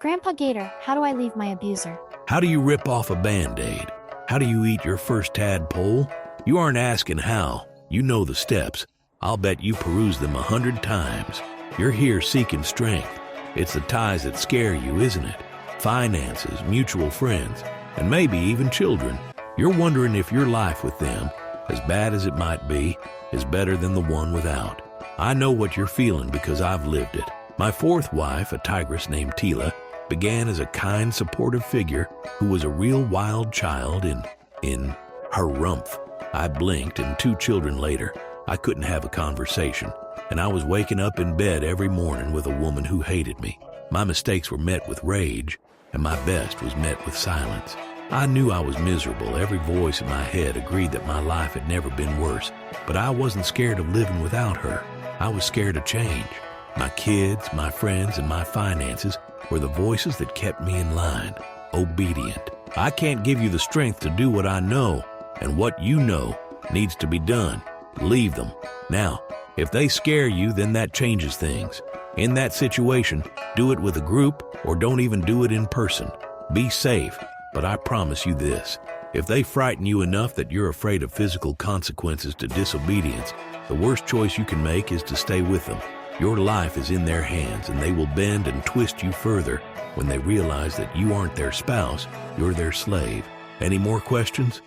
Grandpa Gator, how do I leave my abuser? How do you rip off a Band-Aid? How do you eat your first tadpole? You aren't asking how. You know the steps. I'll bet you perused them 100 times. You're here seeking strength. It's the ties that scare you, isn't it? Finances, mutual friends, and maybe even children. You're wondering if your life with them, as bad as it might be, is better than the one without. I know what you're feeling because I've lived it. My fourth wife, a tigress named Tila, began as a kind, supportive figure who was a real wild child in her rumph. I blinked, and 2 children later, I couldn't have a conversation, and I was waking up in bed every morning with a woman who hated me. My mistakes were met with rage, and my best was met with silence. I knew I was miserable. Every voice in my head agreed that my life had never been worse, but I wasn't scared of living without her. I was scared of change. My kids, my friends, and my finances were the voices that kept me in line, obedient. I can't give you the strength to do what I know, and what you know needs to be done. Leave them. Now, if they scare you, then that changes things. In that situation, do it with a group or don't even do it in person. Be safe, but I promise you this. If they frighten you enough that you're afraid of physical consequences to disobedience, the worst choice you can make is to stay with them. Your life is in their hands, and they will bend and twist you further when they realize that you aren't their spouse, you're their slave. Any more questions?